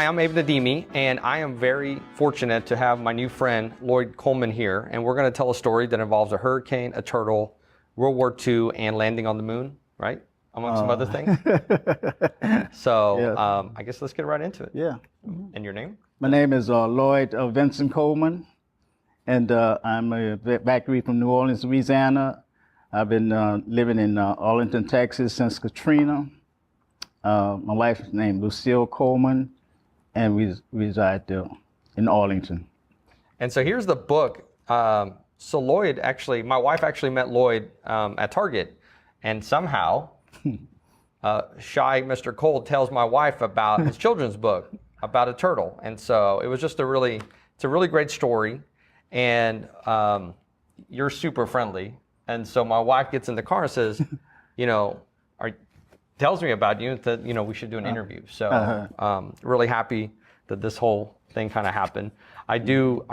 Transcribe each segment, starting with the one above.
I'm Abe Nadimi, and I am very fortunate to have my new friend, Lloyd Coleman, here, and we're going to tell a story that involves a hurricane, a turtle, World War II, and landing on the moon, right? Among some other things. So Yeah. I guess let's get right into it. Yeah. And your name? My name is Lloyd Vincent Coleman, and I'm back from New Orleans, Louisiana. I've been living in Arlington, Texas since Katrina. My wife's name Lucille Coleman, and we reside there in Arlington. And so here's the book. So Lloyd actually, my wife actually met Lloyd at Target, and somehow shy Mr. Cole tells my wife about his children's book about a turtle. And so it was just it's a really great story, and you're super friendly. And so my wife gets in the car and says, tells me about you, that we should do an interview. So really happy that this whole thing kind of happened. I do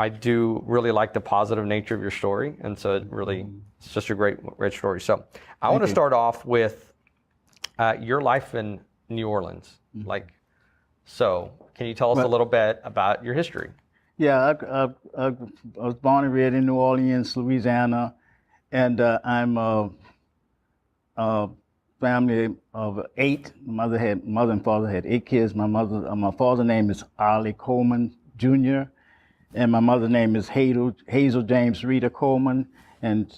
really like the positive nature of your story, and so it's just a great story. So I want to start off with your life in New Orleans. So can you tell us a little bit about your history? Yeah, I was born and reared in New Orleans, Louisiana, and I'm a family of 8. Mother and father had 8 kids. My father's name is Ollie Coleman Jr., and my mother's name is Hazel James Rita Coleman, and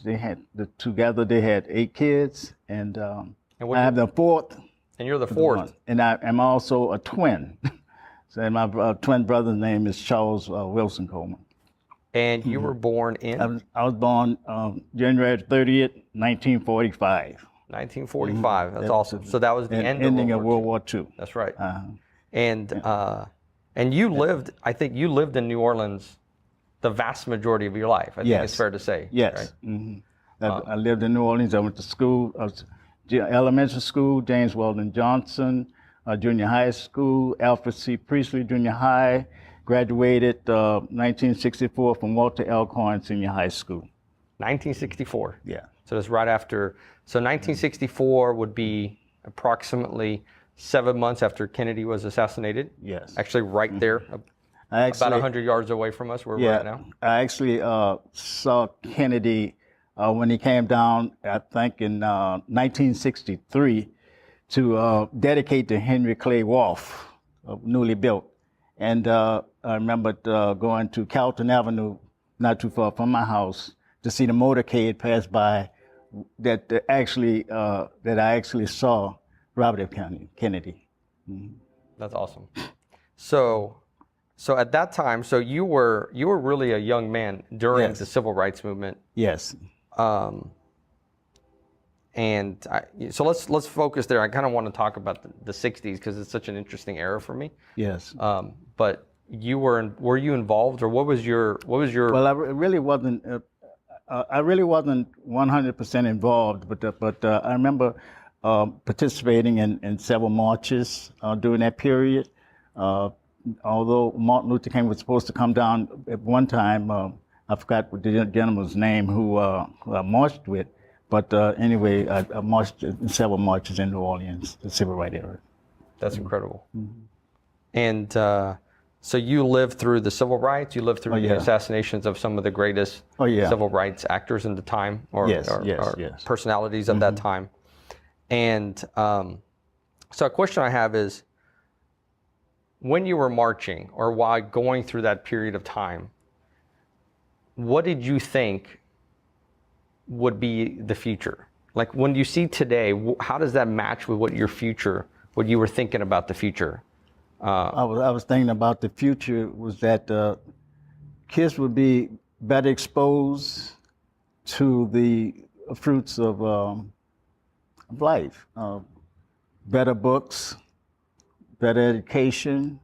together they had 8 kids, and I have the 4th. And you're the 4th. And I'm also a twin. So my twin brother's name is Charles Wilson Coleman. And you were born in? I was born January 30th, 1945. 1945. That's awesome. So that was the ending of World War II. That's right. And you lived, I think you lived in New Orleans the vast majority of your life. I think it's fair to say. Yes. Right? I lived in New Orleans. I went to school. I was elementary school, James Weldon Johnson, junior high school, Alfred C. Priestley Junior High. Graduated 1964 from Walter Elkhorn Senior High School. 1964. Yeah. So that's right after. So 1964 would be approximately 7 months after Kennedy was assassinated. Yes. Actually, right there, about 100 yards away from us, where we're at now. I actually saw Kennedy when he came down, I think in 1963, to dedicate the Henry Clay Wharf, newly built. And I remember going to Carlton Avenue, not too far from my house, to see the motorcade pass by that I actually saw Robert F. Kennedy. Mm-hmm. That's awesome. So at that time, so you were really a young man during the Civil Rights Movement. Yes. So let's focus there. I kind of want to talk about the 60s because it's such an interesting era for me. Yes. But were you involved, or what was your? Well, I really wasn't. I really wasn't 100% involved, but I remember participating in several marches during that period. Although Martin Luther King was supposed to come down at one time, I forgot what the gentleman's name who I marched with. But anyway, I marched in several marches in New Orleans, the Civil Rights era. That's incredible. Mm-hmm. And so you lived through the civil rights. You lived through the assassinations of some of the greatest civil rights actors in the time, or personalities of that time. And so a question I have is, when you were marching or while going through that period of time, what did you think would be the future? Like when you see today, how does that match with what you were thinking about the future? I was thinking about the future was that kids would be better exposed to the fruits of life, better books, better education,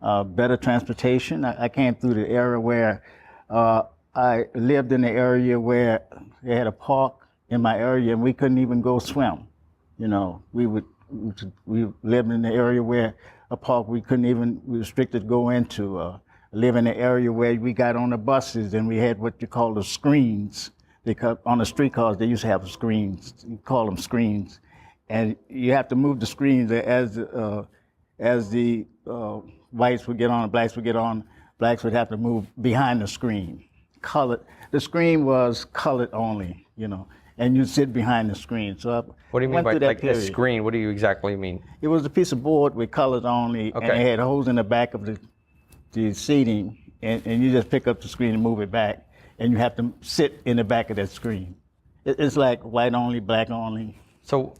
better transportation. I came through the era where I lived in an area where they had a park in my area and we couldn't even go swim. We lived in an area where a park we were restricted to go into. Live in an area where we got on the buses and we had what you call the screens. On the streetcars, they used to have screens. You call them screens. And you have to move the screens as the whites would get on, blacks would get on. Blacks would have to move behind the screen. The screen was colored only, and you'd sit behind the screen. So what do you mean by like the screen? What do you exactly mean? It was a piece of board with colors only, and it had holes in the back of the seating, and you just pick up the screen and move it back, and you have to sit in the back of that screen. It's like white only, black only. So,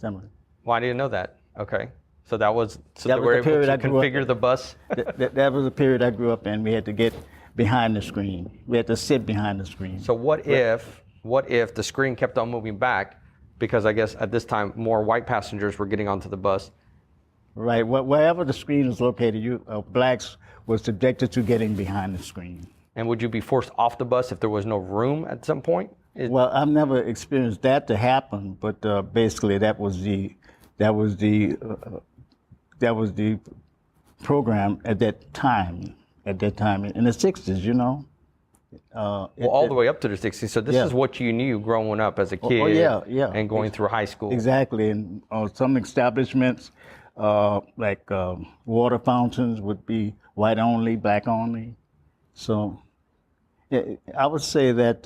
why do you know that? Okay. So they were able to configure the bus? That was the period I grew up in. We had to get behind the screen. We had to sit behind the screen. So what if the screen kept on moving back, because I guess at this time more white passengers were getting onto the bus? Right. Wherever the screen was located, blacks were subjected to getting behind the screen. And would you be forced off the bus if there was no room at some point? Well, I've never experienced that to happen, but basically that was the program at that time in the 60s, all the way up to the 60s. So this is what you knew growing up as a kid and going through high school. Exactly. And some establishments, like water fountains, would be white only, black only. So I would say that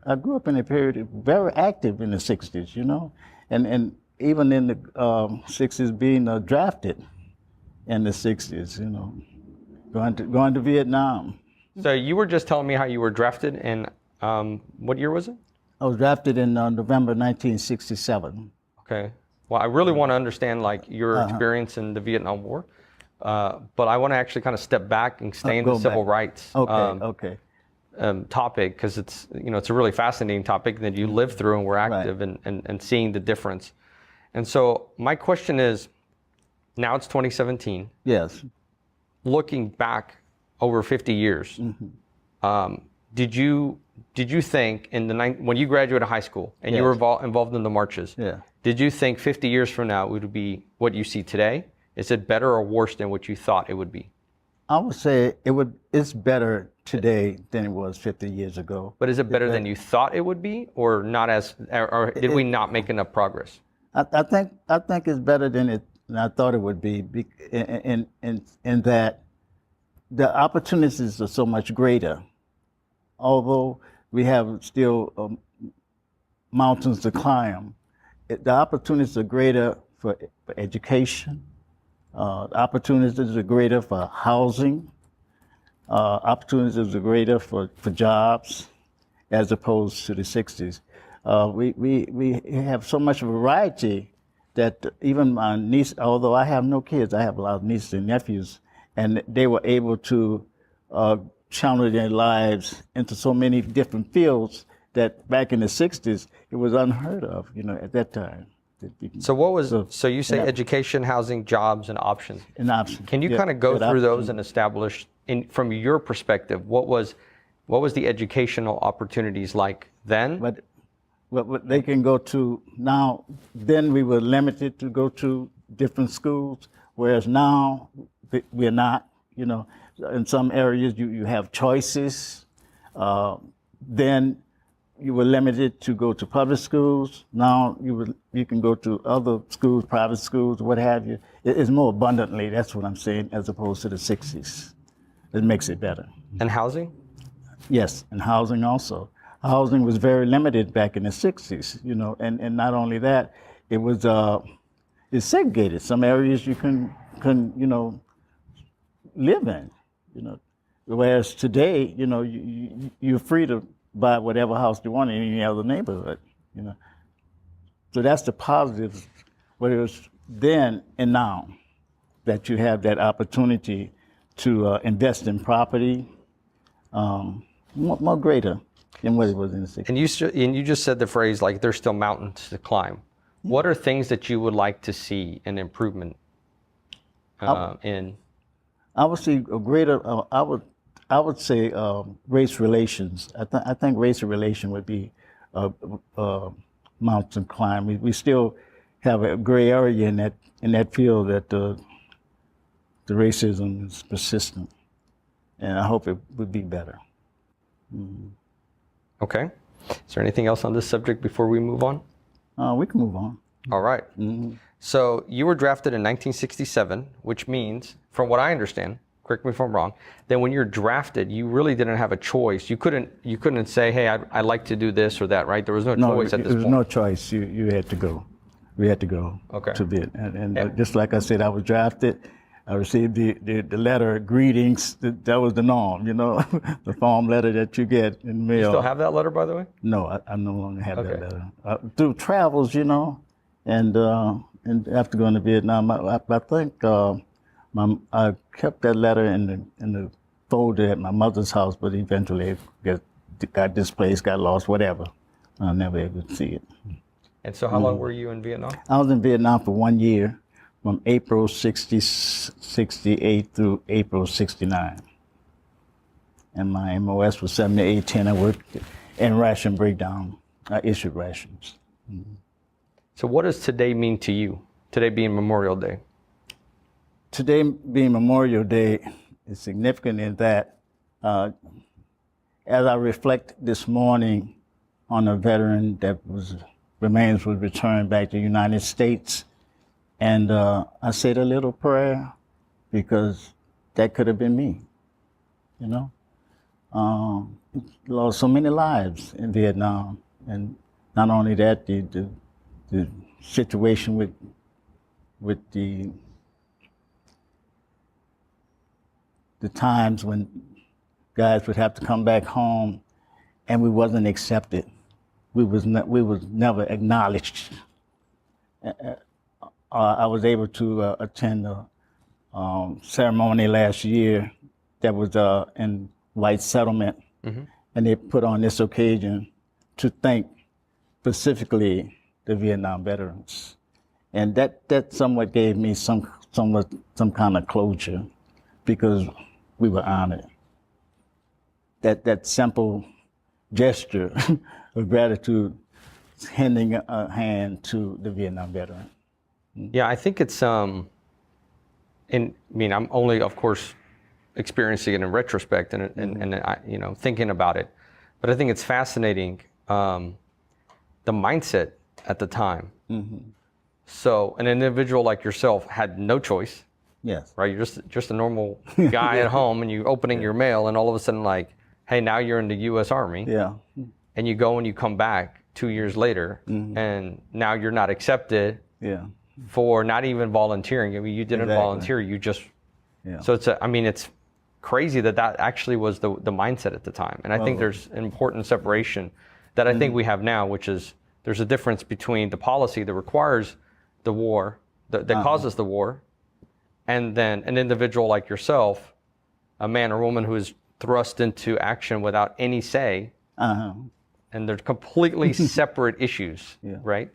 I grew up in a period very active in the 60s, and even in the 60s being drafted in the 60s, going to Vietnam. So you were just telling me how you were drafted in, what year was it? I was drafted in November 1967. Okay. Well, I really want to understand your experience in the Vietnam War, but I want to actually kind of step back and stay in the civil rights topic, because it's a really fascinating topic that you lived through and were active and seeing the difference. And so my question is, now it's 2017. Yes. Looking back over 50 years, did you think when you graduated high school and you were involved in the marches, did you think 50 years from now it would be what you see today? Is it better or worse than what you thought it would be? I would say it's better today than it was 50 years ago. But is it better than you thought it would be, or did we not make enough progress? I think it's better than I thought it would be, in that the opportunities are so much greater. Although we have still mountains to climb, the opportunities are greater for education. Opportunities are greater for housing. Opportunities are greater for jobs, as opposed to the 60s. We have so much variety that even my niece, although I have no kids, I have a lot of nieces and nephews, and they were able to channel their lives into so many different fields that back in the 60s, it was unheard of, at that time. So you say education, housing, jobs, and options. And options. Can you kind of go through those and establish, from your perspective, what was the educational opportunities like then? But they can go to now. Then we were limited to go to different schools, whereas now we're not. In some areas you have choices. Then you were limited to go to public schools. Now you can go to other schools, private schools, what have you. It's more abundantly. That's what I'm saying, as opposed to the 60s. It makes it better. And housing? Yes, and housing also. Housing was very limited back in the 60s, and not only that, it's segregated. Some areas you can live in, whereas today, you're free to buy whatever house you want in any other neighborhood, So that's the positives, what it was then and now, that you have that opportunity to invest in property, more greater than what it was in the 60s. And you just said the phrase, there's still mountains to climb. Yeah. What are things that you would like to see an improvement in? I would see a greater, I would say race relations. I think race relation would be a mountain climb. We still have a gray area in that field, that the racism is persistent, and I hope it would be better. Mm-hmm. Okay. Is there anything else on this subject before we move on? We can move on. All right. Mm-hmm. So you were drafted in 1967, which means, from what I understand, correct me if I'm wrong, then when you're drafted, you really didn't have a choice. You couldn't say, hey, I'd like to do this or that, right? There was no choice at this point. There was no choice. You had to go. We had to go to bid. And just like I said, I was drafted. I received the letter, greetings. That was the norm, the form letter that you get in mail. You still have that letter, by the way? No, I no longer have that letter. Through travels, and after going to Vietnam, I think I kept that letter in the folder at my mother's house, but eventually it got displaced, got lost, whatever. I never able to see it. And so how long were you in Vietnam? I was in Vietnam for 1 year, from April 68 through April 69. And my MOS was 7810. I worked in ration breakdown. I issued rations. Mm-hmm. So what does today mean to you, today being Memorial Day? Today being Memorial Day is significant in that as I reflect this morning on a veteran that remains was returned back to the United States, and I said a little prayer because that could have been me, lost so many lives in Vietnam, and not only that, the situation with the times when guys would have to come back home and we wasn't accepted. We was never acknowledged. I was able to attend a ceremony last year that was in White Settlement, and they put on this occasion to thank specifically the Vietnam veterans, and that somewhat gave me some kind of closure, because we were honored. That simple gesture of gratitude, handing a hand to the Vietnam veteran. Yeah, I think it's I'm only, of course, experiencing it in retrospect and I, thinking about it, but I think it's fascinating the mindset at the time. So an individual like yourself had no choice. Yes. Right. You're just a normal guy at home, and you're opening your mail, and all of a sudden, like, hey, now you're in the U.S. Army. Yeah. And you go and you come back 2 years later, and now you're not accepted. Yeah. For not even volunteering. I mean, you didn't volunteer. You just. Yeah. So it's crazy that actually was the mindset at the time. And I think there's an important separation that I think we have now, which is there's a difference between the policy that requires the war, that causes the war, and then an individual like yourself, a man or woman who is thrust into action without any say, and they're completely separate issues, right?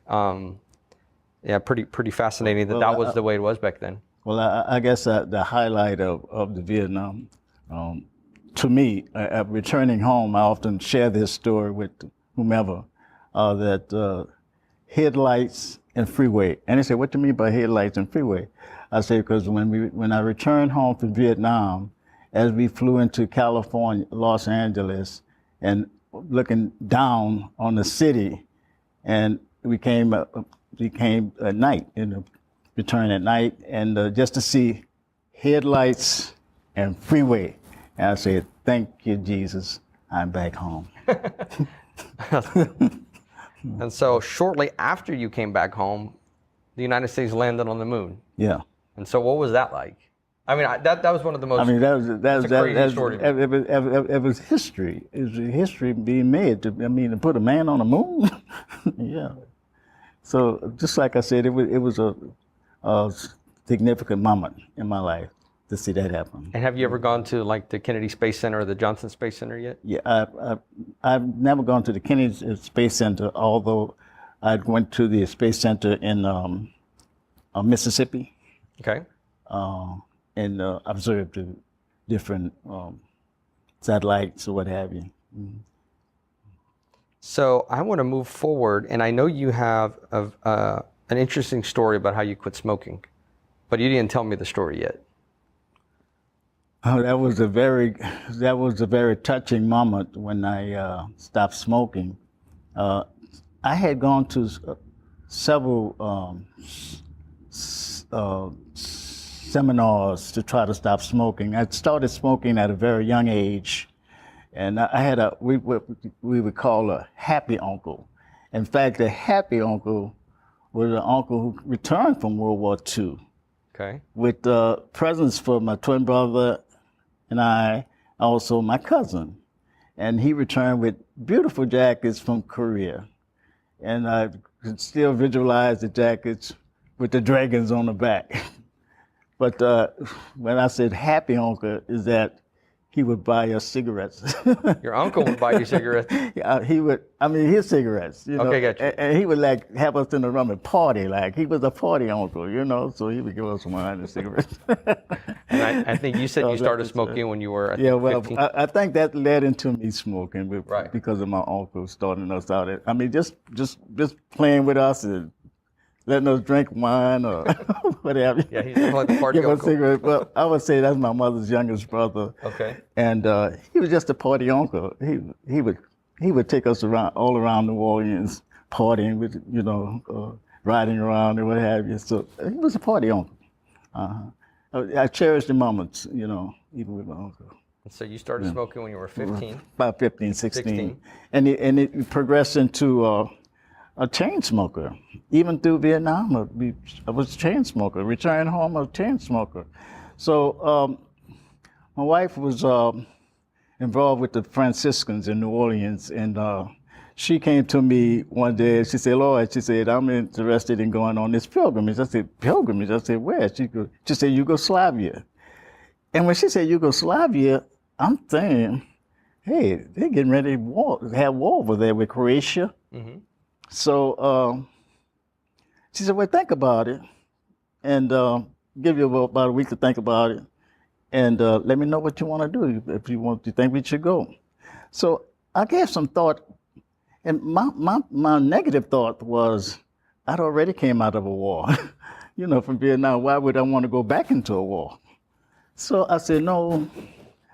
Yeah, pretty fascinating that was the way it was back then. Well, I guess the highlight of the Vietnam, to me, returning home, I often share this story with whomever, that headlights and freeway. And they say, what do you mean by headlights and freeway? I say, because when I returned home from Vietnam, as we flew into California, Los Angeles, and looking down on the city, and we came at night, return at night, and just to see headlights and freeway. And I said, thank you, Jesus, I'm back home. And so shortly after you came back home, the United States landed on the moon. Yeah. And so what was that like? I mean, that was one of the most. I mean, that was crazy story. It was history. It was history being made. To put a man on the moon. Yeah. So just like I said, it was a significant moment in my life to see that happen. And have you ever gone to like the Kennedy Space Center or the Johnson Space Center yet? Yeah, I've never gone to the Kennedy Space Center, although I went to the Space Center in Mississippi. Okay. And observed the different satellites or what have you. Mm-hmm. So I want to move forward, and I know you have an interesting story about how you quit smoking, but you didn't tell me the story yet. Oh, that was a very touching moment when I stopped smoking. I had gone to several seminars to try to stop smoking. I started smoking at a very young age, and I had we would call a happy uncle. In fact, the happy uncle was an uncle who returned from World War II. Okay. With presents for my twin brother and I, also my cousin. And he returned with beautiful jackets from Korea. And I could still visualize the jackets with the dragons on the back. But when I said happy uncle, is that he would buy us cigarettes. Your uncle would buy you cigarettes? Yeah, he would, his cigarettes, you know. Okay, gotcha. And he would have us in the room and party, he was a party uncle, so he would give us wine and cigarettes. And I think you said you started smoking when you were, 15? I think that led into me smoking right. because of my uncle starting us out. Just playing with us and letting us drink wine or whatever. Yeah, he's like the party uncle. Cigarette. Well, I would say that's my mother's youngest brother. Okay. And he was just a party uncle. He would take us all around New Orleans, partying with, riding around and what have you. So he was a party uncle. I cherish the moments, even with my uncle. So you started smoking when you were 15? About 15, 16. And it progressed into a chain smoker. Even through Vietnam, I was a chain smoker. Returning home, I was a chain smoker. So my wife was involved with the Franciscans in New Orleans, and she came to me one day. She said, "Lloyd," she said, "I'm interested in going on this pilgrimage." I said, "Pilgrimage?" I said, "Where?" She said, "Yugoslavia." And when she said Yugoslavia, I'm thinking, hey, they're getting ready to have war over there with Croatia. Mm-hmm. So she said, well, think about it, and give you about a week to think about it, and let me know what you want to do, if you think we should go. So I gave some thought, and my negative thought was, I'd already came out of a war, from Vietnam. Why would I want to go back into a war? So I said, no.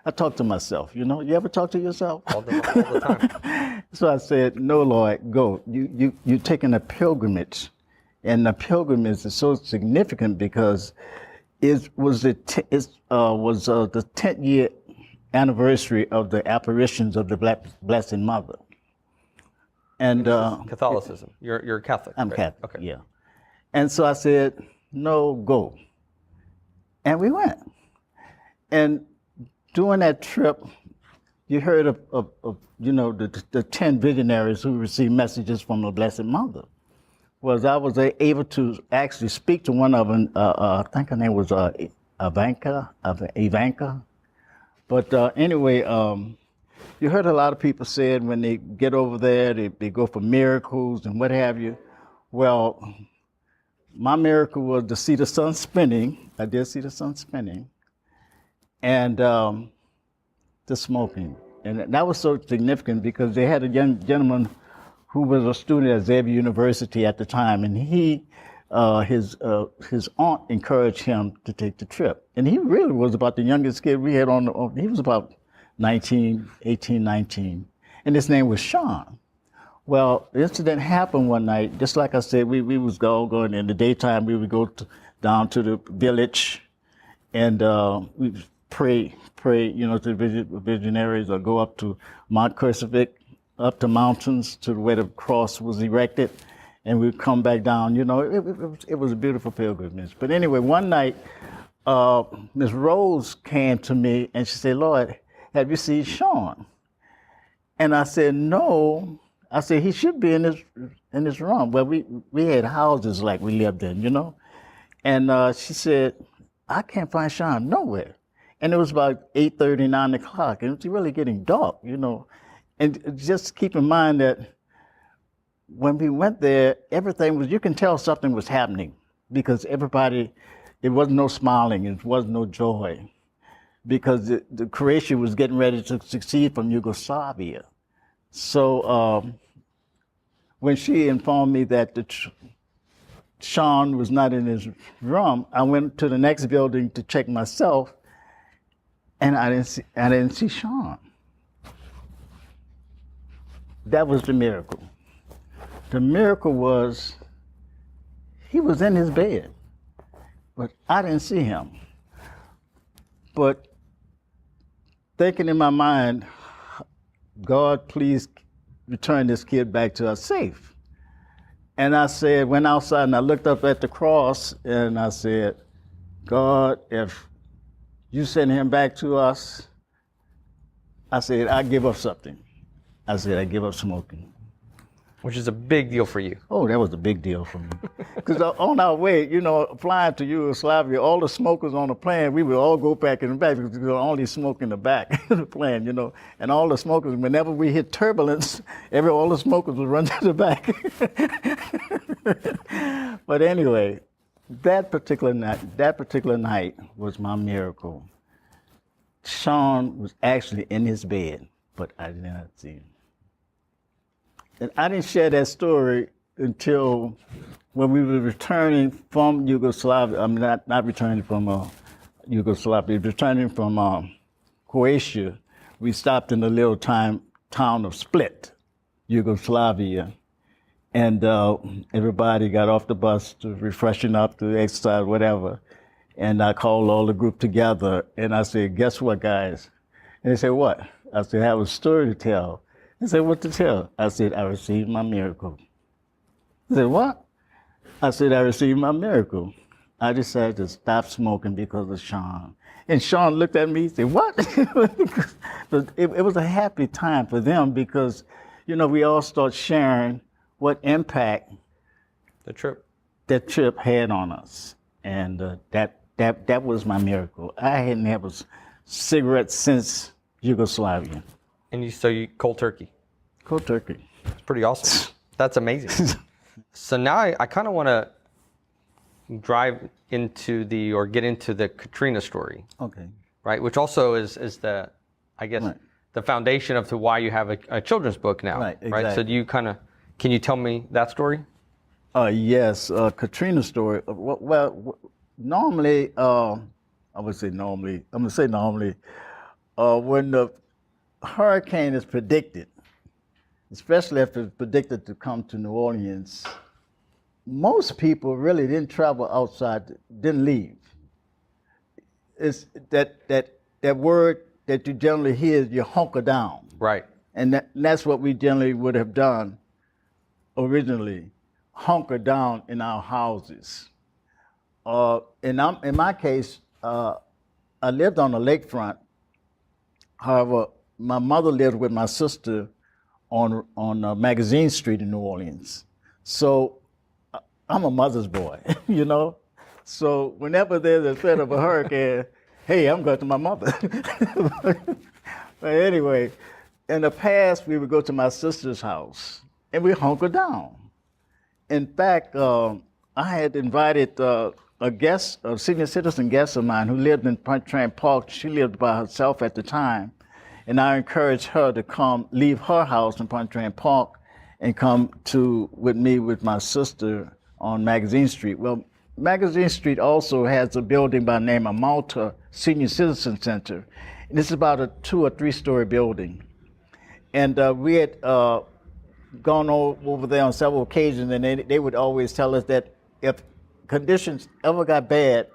I talked to myself, You ever talk to yourself? All the time. So I said, no, Lloyd, go. You're taking a pilgrimage. And the pilgrimage is so significant because it was the 10th year anniversary of the apparitions of the Blessed Mother. And Catholicism. You're Catholic. I'm right? Catholic, okay. yeah. And so I said, no, go. And we went. And during that trip, you heard of the 10 visionaries who received messages from the Blessed Mother. I was able to actually speak to one of them. I think her name was Ivanka. But anyway, you heard a lot of people said when they get over there, they go for miracles and what have you. Well, my miracle was to see the sun spinning. I did see the sun spinning. And the smoking. And that was so significant because they had a young gentleman who was a student at Xavier University at the time, and his aunt encouraged him to take the trip. And he really was about the youngest kid we had he was about 18, 19. And his name was Sean. Well, the incident happened one night, just like I said, we was going in the daytime, we would go down to the village and we pray, to the visionaries, or go up to Mount Crucifix, up the mountains to where the cross was erected, and we'd come back down. It was a beautiful pilgrimage. But anyway, one night, Miss Rose came to me and she said, Lloyd, have you seen Sean? And I said, no. I said, he should be in this room. Well, we had houses like we lived in, And she said, I can't find Sean nowhere. And it was about 8:30, 9 o'clock, and it was really getting dark, And just keep in mind that when we went there, you can tell something was happening because it wasn't no smiling, it wasn't no joy, because the Croatia was getting ready to succeed from Yugoslavia. So when she informed me that Sean was not in his room, I went to the next building to check myself, and I didn't see Sean. That was the miracle. The miracle was he was in his bed, but I didn't see him. But thinking in my mind, God, please return this kid back to us safe. And I said, went outside and I looked up at the cross and I said, God, if you send him back to us, I said, I give up something. I said, I give up smoking. Which is a big deal for you. Oh, that was a big deal for me. Because on our way, flying to Yugoslavia, all the smokers on the plane, we would all go back in the back because we would only smoke in the back of the plane, And all the smokers, whenever we hit turbulence, all the smokers would run to the back. But anyway, that particular night was my miracle. Sean was actually in his bed, but I did not see him. And I didn't share that story until when we were returning from Yugoslavia. I'm not returning from Yugoslavia, returning from Croatia. We stopped in the little town of Split, Yugoslavia. And everybody got off the bus to refreshen up, to exercise, whatever. And I called all the group together and I said, guess what, guys? And they said, what? I said, I have a story to tell. They said, what to tell? I said, I received my miracle. They said, what? I said, I received my miracle. I decided to stop smoking because of Sean. And Sean looked at me and said, what? But it was a happy time for them because, we all start sharing what impact that trip had on us. And that was my miracle. I hadn't had a cigarette since Yugoslavia. And you cold turkey. Cold turkey. It's pretty awesome. That's amazing. So now I kind of want to get into the Katrina story. Okay. Right, which also is the, I guess, right, the foundation of why you have a children's book now. Right, exactly. Right. So can you tell me that story? Yes, Katrina story. Well, normally, I'm going to say normally, when the hurricane is predicted, especially if it's predicted to come to New Orleans, most people really didn't travel outside, didn't leave. It's that word that you generally hear is you hunker down. Right. And that's what we generally would have done originally, hunker down in our houses. In my case, I lived on the lakefront. However, my mother lived with my sister on Magazine Street in New Orleans. So I'm a mother's boy, So whenever there's a threat of a hurricane, hey, I'm going to my mother. But anyway, in the past, we would go to my sister's house and we hunker down. In fact, I had invited a senior citizen guest of mine who lived in Pontchartrain Park. She lived by herself at the time. And I encouraged her to leave her house in Pontchartrain Park and come with me with my sister on Magazine Street. Well, Magazine Street also has a building by the name of Malta Senior Citizen Center. And it's about a 2 or 3 story building. And we had gone over there on several occasions, and they would always tell us that if conditions ever got bad,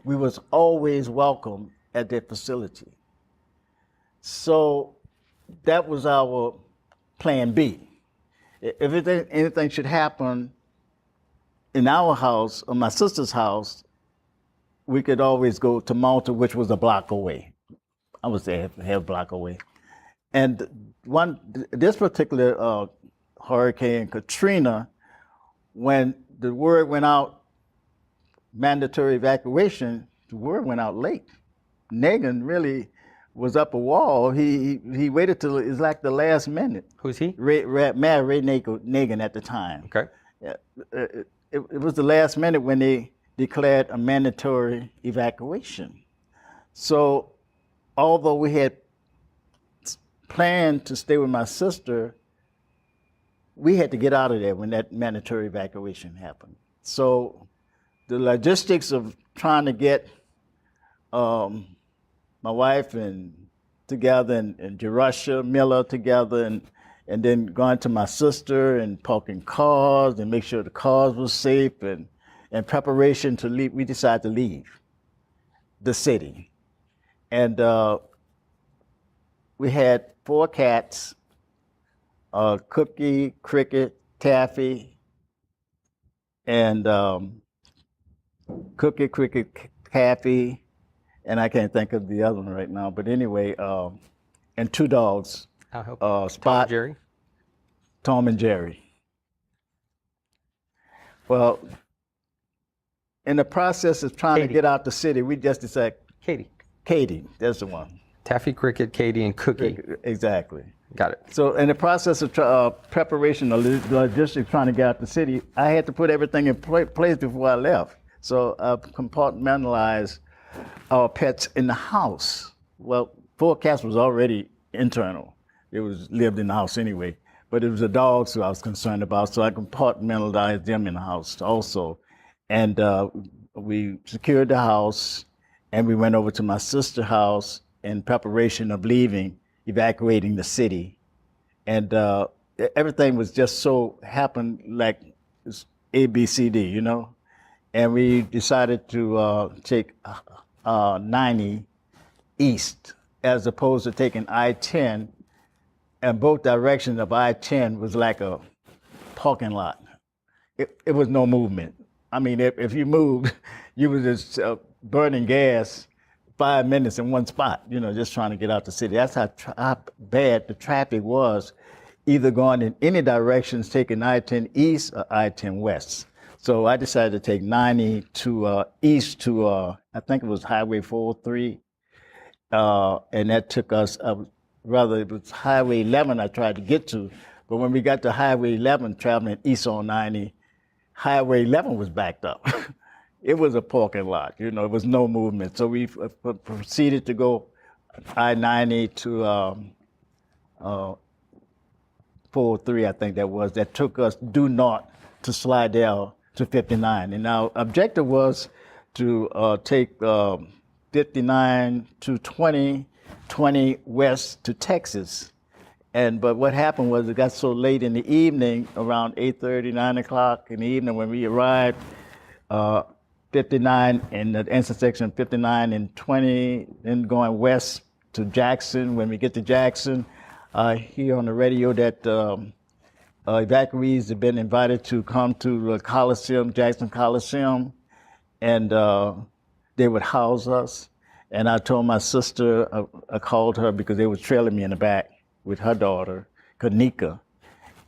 we was always welcome at their facility. So that was our plan B. If anything should happen in our house or my sister's house, we could always go to Malta, which was a block away. I would say half a block away. And this particular Hurricane Katrina, when the word went out, mandatory evacuation, the word went out late. Nagin really was up a wall. He waited till it's like the last minute. Who's he? Mayor Ray Nagin at the time. Okay. It was the last minute when they declared a mandatory evacuation. So although we had planned to stay with my sister, we had to get out of there when that mandatory evacuation happened. So the logistics of trying to get my wife together and Jerusha Miller together and then going to my sister and parking cars and make sure the cars were safe and preparation to leave, we decided to leave the city. And we had 4 cats, Cookie, Cricket, Taffy, and Cookie, Cricket, Taffy, and I can't think of the other one right now. But anyway, and 2 dogs, Spot, Tom and Jerry. Tom and Jerry. Well, in the process of trying to get out the city, we just decided. Katie, that's the one. Taffy, Cricket, Katie, and Cookie. Exactly. Got it. So in the process of preparation of logistics, trying to get out the city, I had to put everything in place before I left. So I compartmentalized our pets in the house. Well, 4 cats was already internal. It was lived in the house anyway. But it was the dogs who I was concerned about, so I compartmentalized them in the house also. And we secured the house, and we went over to my sister's house in preparation of leaving, evacuating the city. And everything was just so happened like ABCD, you know? And we decided to take 90 east as opposed to taking I-10, and both directions of I-10 was like a parking lot. It was no movement. I mean, if you moved, you were just burning gas 5 minutes in one spot, you know, just trying to get out the city. That's how bad the traffic was, either going in any directions, taking I-10 east or I-10 west. So I decided to take 90 to east to, I think it was Highway 403, and that took us, rather it was Highway 11 I tried to get to, but when we got to Highway 11 traveling east on 90, Highway 11 was backed up. It was a parking lot, you know, it was no movement. So we proceeded to go I-90 to 403, I think that was. That took us due north to Slidell to 59. And our objective was to take 59 to 20 west to Texas. But what happened was it got so late in the evening, around 8:30, 9 o'clock in the evening when we arrived, 59 in the intersection 59 and 20, then going west to Jackson. When we get to Jackson, I hear on the radio that evacuees have been invited to come to the Coliseum, Jackson Coliseum, and they would house us. And I told my sister, I called her because they were trailing me in the back with her daughter, Kanika.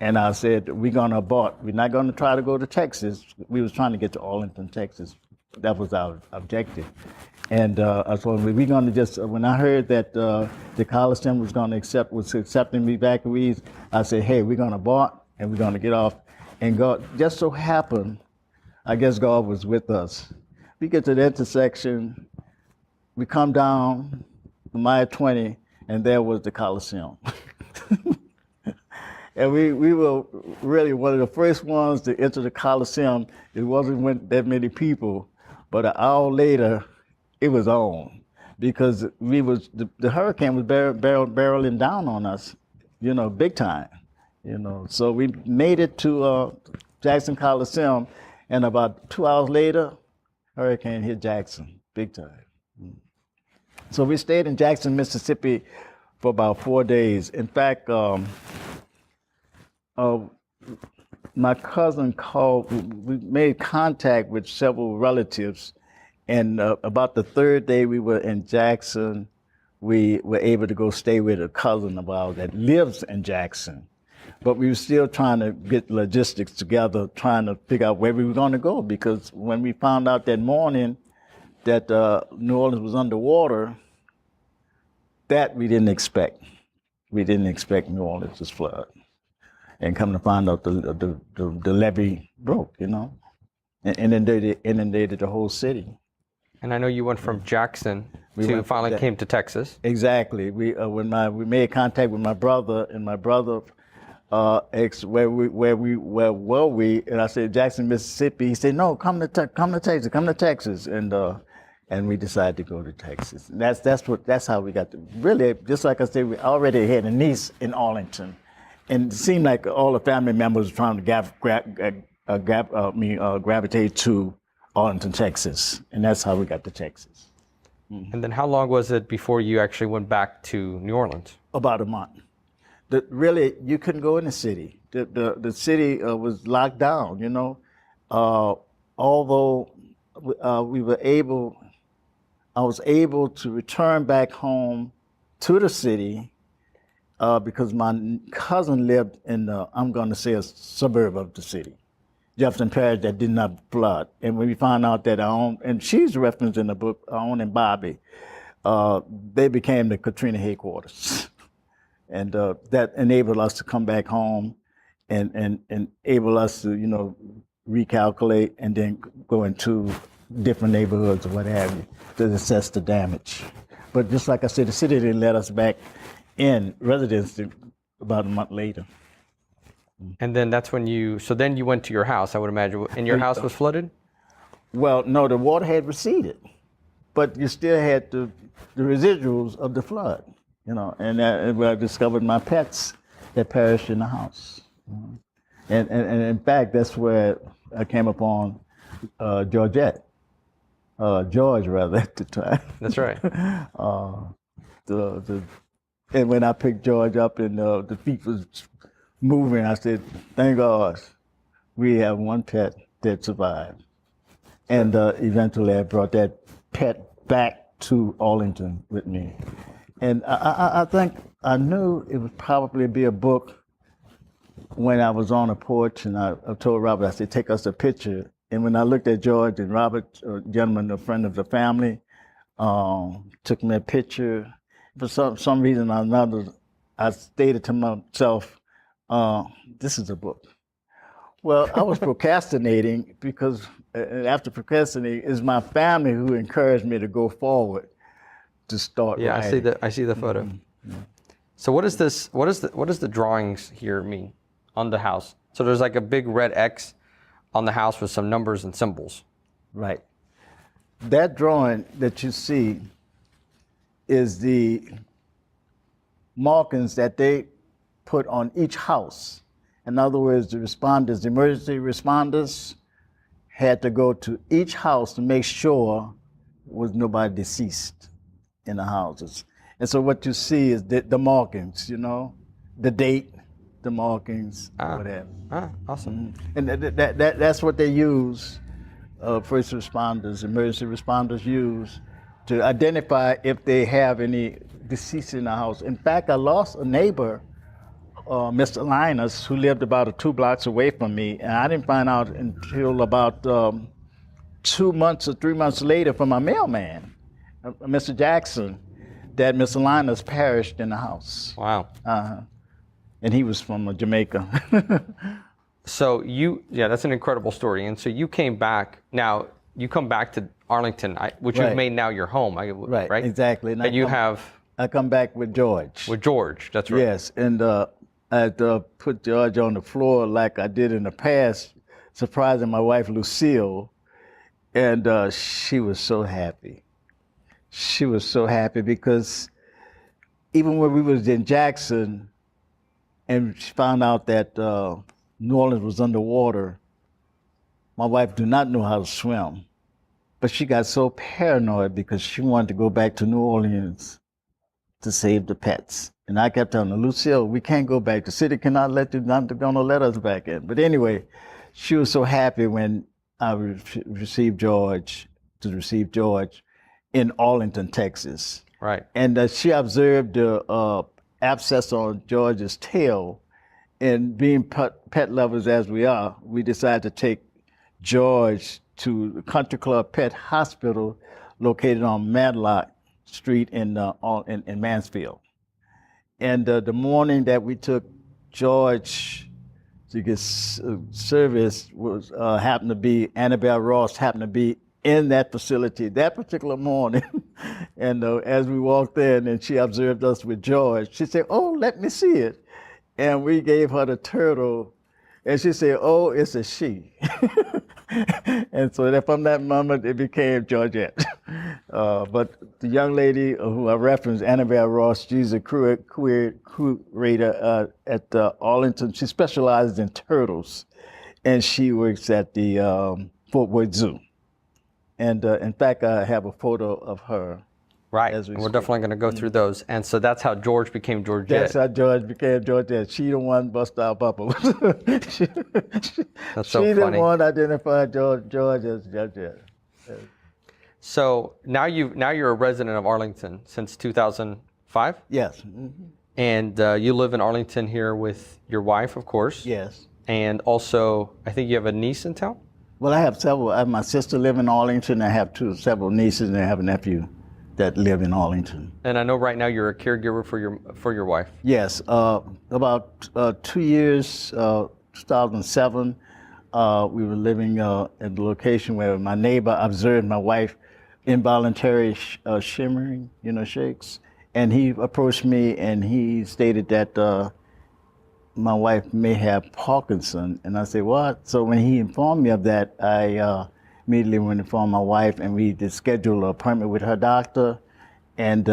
And I said, we're gonna abort. We're not gonna try to go to Texas. We was trying to get to Arlington, Texas. That was our objective. And I told them, we're gonna just, when I heard that the Coliseum was accepting evacuees, I said, hey, we're gonna abort and we're gonna get off. And God, just so happened, I guess God was with us. We get to the intersection, we come down from I-20, and there was the Coliseum. And we were really one of the first ones to enter the Coliseum. It wasn't that many people, but an hour later, it was on, because the hurricane was barreling down on us, you know, big time, you know. So we made it to Jackson Coliseum, and about 2 hours later, hurricane hit Jackson, big time. So we stayed in Jackson, Mississippi for about 4 days. In fact, my cousin called, we made contact with several relatives, and about the 3rd day we were in Jackson, we were able to go stay with a cousin of ours that lives in Jackson. But we were still trying to get logistics together, trying to figure out where we were going to go, because when we found out that morning that New Orleans was underwater, that we didn't expect. We didn't expect New Orleans to flood. And come to find out the levee broke, you know, and inundated the whole city. And I know you went from Jackson to finally came to Texas. Exactly. We made contact with my brother, and my brother asked where were we, and I said Jackson, Mississippi. He said, no, come to Texas, and we decided to go to Texas. And that's how we got to, really, just like I said, we already had a niece in Arlington. And it seemed like all the family members were trying to gravitate to Arlington, Texas. And that's how we got to Texas. Mm-hmm. And then how long was it before you actually went back to New Orleans? About a month. Really, you couldn't go in the city. The city was locked down, you know. Although I was able to return back home to the city because my cousin lived in, I'm going to say, a suburb of the city, Jefferson Parish, that did not flood. And when we found out that and she's referenced in the book, our own and Bobby, they became the Katrina headquarters. And that enabled us to come back home and enable us to, you know, recalculate and then go into different neighborhoods or what have you to assess the damage. But just like I said, the city didn't let us back in residence about a month later. And then that's when then you went to your house, I would imagine, and your house was flooded? Well, no, the water had receded, but you still had the residuals of the flood, you know, and I discovered my pets that perished in the house. And in fact, that's where I came upon George rather at the time. That's right. And when I picked George up and the feet was moving, I said, thank God we have one pet that survived. And eventually I brought that pet back to Arlington with me. And I think I knew it would probably be a book when I was on a porch, and I told Robert, I said, take us a picture. And when I looked at George, and Robert, a gentleman, a friend of the family, took me a picture. For some reason or another, I stated to myself, this is a book. Well, I was procrastinating because after procrastinating, it's my family who encouraged me to go forward to start writing. I see the photo. Mm-hmm. So what does the drawings here mean on the house? So there's like a big red X on the house with some numbers and symbols. Right. That drawing that you see is the markings that they put on each house. In other words, the emergency responders, had to go to each house to make sure was nobody deceased in the houses. And so what you see is the markings, you know, the date, the markings, whatever. Awesome. And that's what they use, first responders, emergency responders use to identify if they have any deceased in the house. In fact, I lost a neighbor, Mr. Linus, who lived about 2 blocks away from me, and I didn't find out until about 2 months or 3 months later from my mailman, Mr. Jackson, that Mr. Linus perished in the house. Wow. And he was from Jamaica. So that's an incredible story. And so you came back. Now you come back to Arlington, which you've made now your home, right? Exactly. And I come back with George. With George, that's right. Yes, and I put George on the floor like I did in the past, surprising my wife Lucille, and she was so happy. She was so happy because even when we was in Jackson, and she found out that New Orleans was underwater, my wife did not know how to swim, but she got so paranoid because she wanted to go back to New Orleans to save the pets. And I kept telling her, Lucille, we can't go back. The city cannot let you, not going to let us back in. But anyway, she was so happy when I received George in Arlington, Texas. Right. And she observed the abscess on George's tail. And being pet lovers as we are, we decided to take George to the Country Club Pet Hospital located on Madlock Street in Mansfield. And the morning that we took George to get service was happened to be Annabelle Ross happened to be in that facility that particular morning. And as we walked in and she observed us with George, she said, "Oh, let me see it." And we gave her the turtle, and she said, "Oh, it's a she." And so from that moment, it became Georgette. But the young lady who I referenced, Annabelle Ross, she's a curator at Arlington. She specializes in turtles, and she works at the Fort Worth Zoo. And in fact, I have a photo of her Right. We're definitely going to go through those. And so that's how George became Georgette. That's how George became Georgette. She the one bust our papa. That's so funny. She the one identified George as Georgette. So now you're a resident of Arlington since 2005? Yes. And you live in Arlington here with your wife, of course. Yes. And also, I think you have a niece in town? Well, I have several. I have my sister live in Arlington. I have several nieces, and I have a nephew that live in Arlington. And I know right now you're a caregiver for your wife. Yes. About 2 years, 2007, we were living at the location where my neighbor observed my wife involuntary shimmering, shakes. And he approached me and he stated that my wife may have Parkinson. And I said, what? So when he informed me of that, I immediately went and informed my wife, and we did schedule an appointment with her doctor. And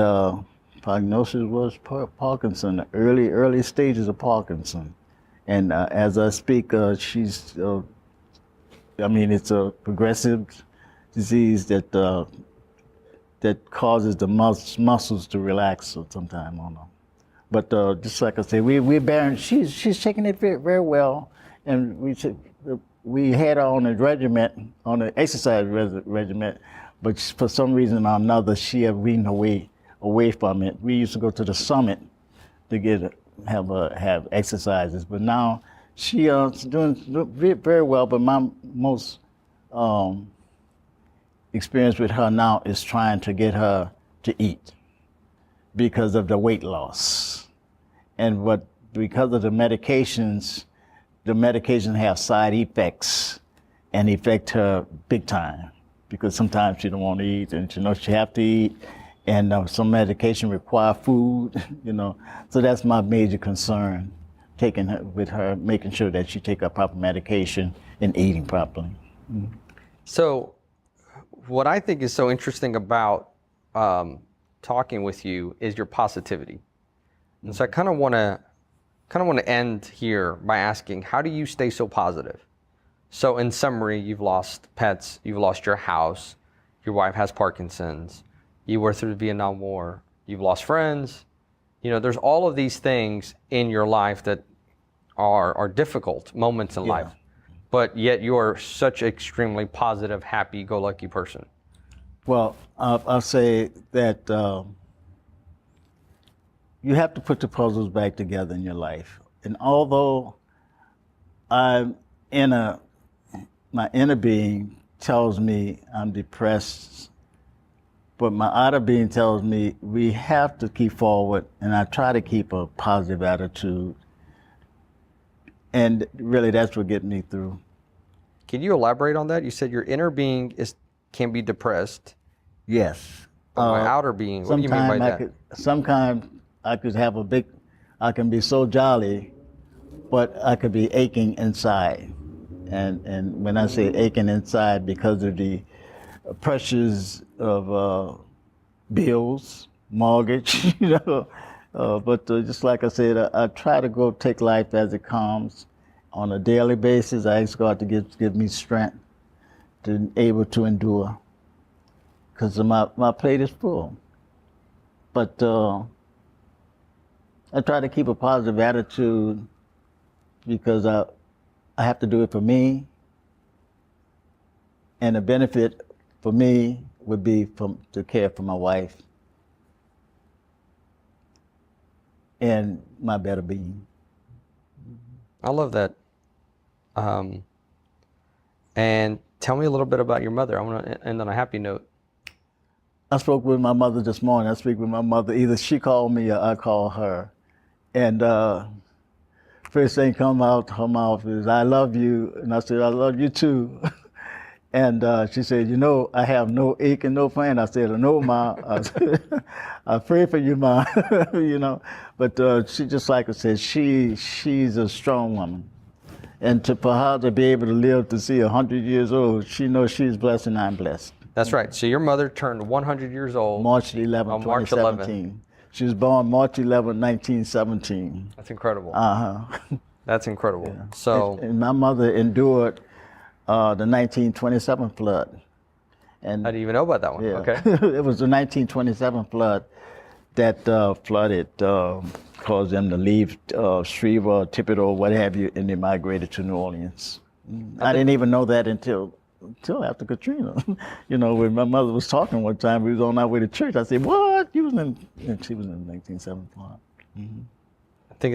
prognosis was Parkinson, early stages of Parkinson. And as I speak, she's, it's a progressive disease that causes the muscles to relax sometime on them. But just like I said, we're bearing. She's taking it very, very well, and we had her on an exercise regimen, but for some reason or another, she had weaned away from it. We used to go to the summit to have exercises, but now she's doing very well. But my most experience with her now is trying to get her to eat because of the weight loss. And because of the medications have side effects and affect her big time, because sometimes she don't want to eat and she knows she have to eat, and some medication require food, So that's my major concern, taking her with her, making sure that she take her proper medication and eating properly. Mm-hmm. So what I think is so interesting about talking with you is your positivity. And so I kind of want to end here by asking, how do you stay so positive? So in summary, you've lost pets, you've lost your house, your wife has Parkinson's, you were through the Vietnam War, you've lost friends. There's all of these things in your life that are difficult moments in life, but yet you're such an extremely positive, happy-go-lucky person. Well, I'll say that you have to put the puzzles back together in your life. And although my inner being tells me I'm depressed, but my outer being tells me we have to keep forward, and I try to keep a positive attitude. And really, that's what gets me through. Can you elaborate on that? You said your inner being can be depressed. Yes. But my outer being, what do you mean by that? Sometimes I can be so jolly, but I could be aching inside. And when I say aching inside, because of the pressures of bills, mortgage, but just like I said, I try to take life as it comes. On a daily basis, I ask God to give me strength to be able to endure, because my plate is full. But I try to keep a positive attitude because I have to do it for me, and the benefit for me would be to care for my wife and my better being. I love that. And tell me a little bit about your mother. I want to end on a happy note. I spoke with my mother this morning. I speak with my mother. Either she called me or I call her. And first thing come out her mouth is, "I love you." And I said, "I love you too." And she said, "I have no ache and no pain." I said, "No, Ma." I pray for you, Ma. But she, just like I said, she's a strong woman. And for her to be able to live to see 100 years old, she knows she's blessed and I'm blessed. That's right. So your mother turned 100 years old. March 11, 2017. She was born March 11, 1917. That's incredible. Uh-huh. That's incredible. Yeah. So, and my mother endured the 1927 flood. And I didn't even know about that one. Yeah. Okay. It was the 1927 flood that flooded, caused them to leave Shreveport, Thibodeau, what have you, and they migrated to New Orleans. I didn't even know that until after Katrina. You know, when my mother was talking one time, we was on our way to church. I said, "What? She was in 1975." Mm-hmm. I think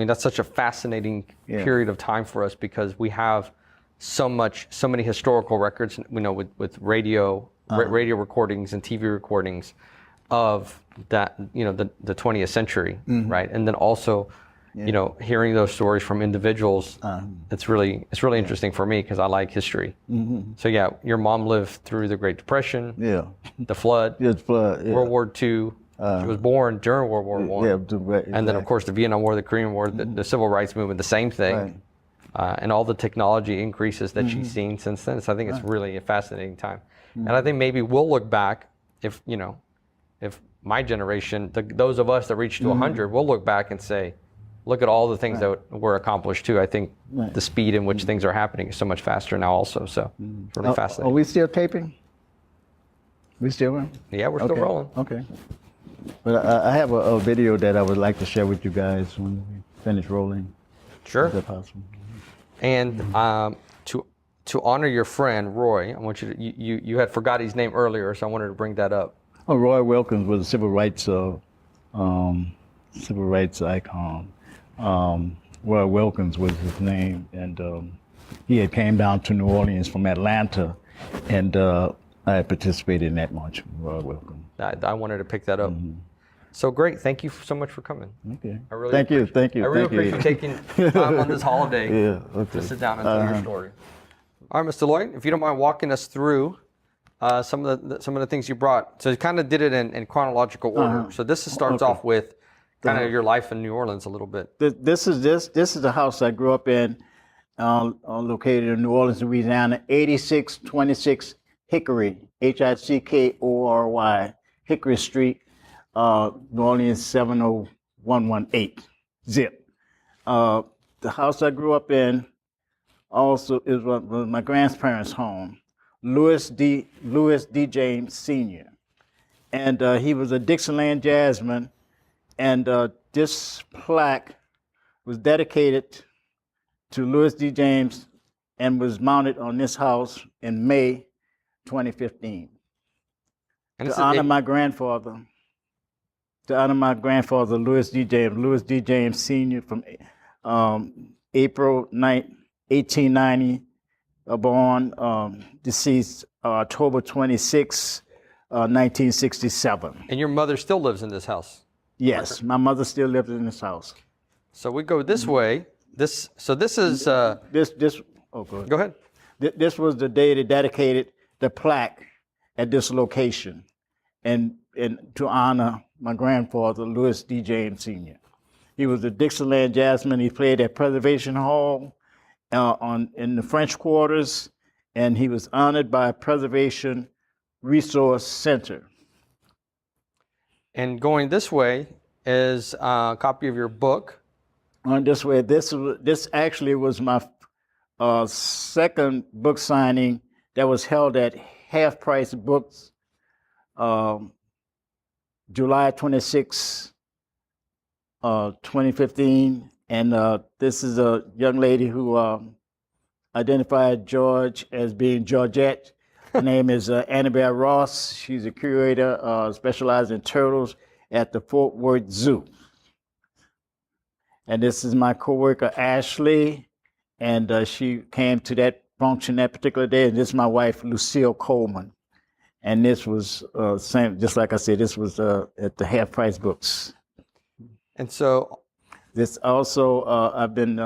that's such a fascinating period of time for us because we have so many historical records, with radio recordings and TV recordings of that, the 20th century, right? And then also, hearing those stories from individuals, it's really interesting for me because I like history. Mm-hmm. So your mom lived through the Great Depression, the flood, World War II. She was born during World War I. And then of course the Vietnam War, the Korean War, the Civil Rights Movement, the same thing. Right. And all the technology increases that she's seen since then. So I think it's really a fascinating time. And I think maybe we'll look back if my generation, those of us that reached to 100, we'll look back and say, look at all the things that were accomplished too. I think the speed in which things are happening is so much faster now also. So it's really fascinating. Are we still taping? We still rolling? Yeah, we're still rolling. Okay. But I have a video that I would like to share with you guys when we finish rolling. Sure. Is that possible? And to honor your friend Roy, I want you to you had forgot his name earlier, so I wanted to bring that up. Oh, Roy Wilkins was a civil rights icon. Roy Wilkins was his name, and he had came down to New Orleans from Atlanta, and I had participated in that march with Roy Wilkins. I wanted to pick that up. Mm-hmm. So great. Thank you so much for coming. Okay. I really Thank you. I really appreciate you taking time on this holiday to sit down and tell your story. All right, Mr. Lloyd, if you don't mind walking us through some of the things you brought. So you kind of did it in chronological order. So this starts off with kind of your life in New Orleans a little bit. This is the house I grew up in, located in New Orleans, Louisiana, 8626 Hickory, Hickory, Hickory Street, New Orleans 70118, zip. The house I grew up in also was my grandparents' home, Louis D. James Sr. And he was a Dixieland jazzman, and this plaque was dedicated to Louis D. James and was mounted on this house in May 2015. And to honor my grandfather, Louis D. James Sr. from April 9th, 1890, born, deceased October 26, 1967. And your mother still lives in this house? Yes, my mother still lives in this house. So we go this way. This is Oh, go ahead. Go ahead. This was the day they dedicated the plaque at this location, and to honor my grandfather, Louis D. James Sr. He was a Dixieland jazzman. He played at Preservation Hall in the French Quarters, and he was honored by Preservation Resource Center. And going this way is a copy of your book. On this way, this actually was my second book signing that was held at Half Price Books, July 26, 2015. And this is a young lady who identified George as being Georgette. Her name is Annabelle Ross. She's a curator specializing in turtles at the Fort Worth Zoo. And this is my coworker, Ashley, and she came to that function that particular day. And this is my wife, Lucille Coleman. And this was, same, just like I said, this was at the Half Price Books. And so this also, I've been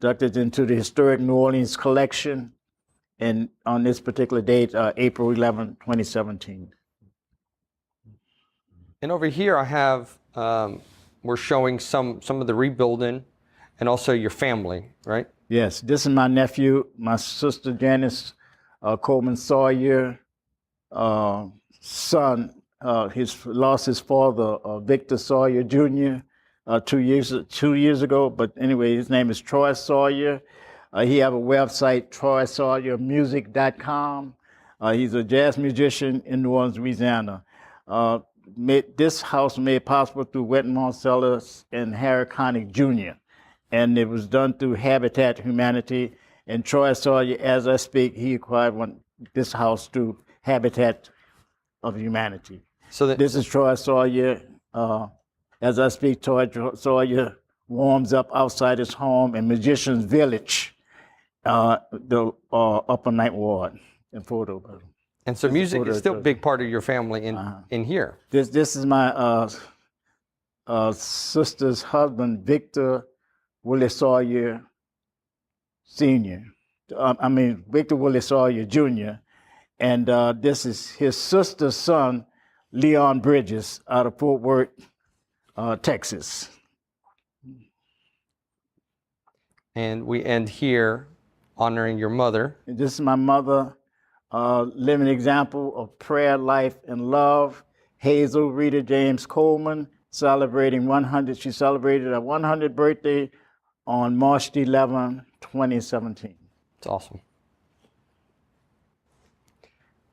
inducted into the Historic New Orleans Collection, and on this particular date, April 11, 2017. And over here I have, we're showing some of the rebuilding and also your family, right? Yes, this is my nephew, my sister Janice Coleman Sawyer, son. Lost his father, Victor Sawyer Jr., 2 years ago. But anyway, his name is Troy Sawyer. He have a website, TroySawyerMusic.com. He's a jazz musician in New Orleans, Louisiana. This house was made possible through Wet Marcellus and Harry Connick Jr., and it was done through Habitat Humanity. And Troy Sawyer, as I speak, he acquired this house through Habitat of Humanity. So this is Troy Sawyer. As I speak, Troy Sawyer warms up outside his home in Magician's Village, the Upper Ninth Ward in photo. And so music is still a big part of your family in here. This is my sister's husband, Victor Willie Sawyer Sr. Victor Willie Sawyer Jr. And this is his sister's son, Leon Bridges, out of Fort Worth, Texas. And we end here honoring your mother. And this is my mother, living example of prayer, life, and love. Hazel Rita James Coleman, celebrating 100. She celebrated her 100th birthday on March 11, 2017. It's awesome.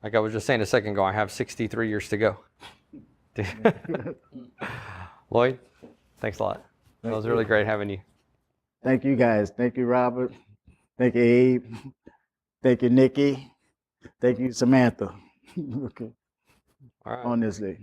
Like I was just saying a second ago, I have 63 years to go. Lloyd, thanks a lot. It was really great having you. Thank you, guys. Thank you, Robert. Thank you, Abe. Thank you, Nikki. Thank you, Samantha. Okay. All right. On this day.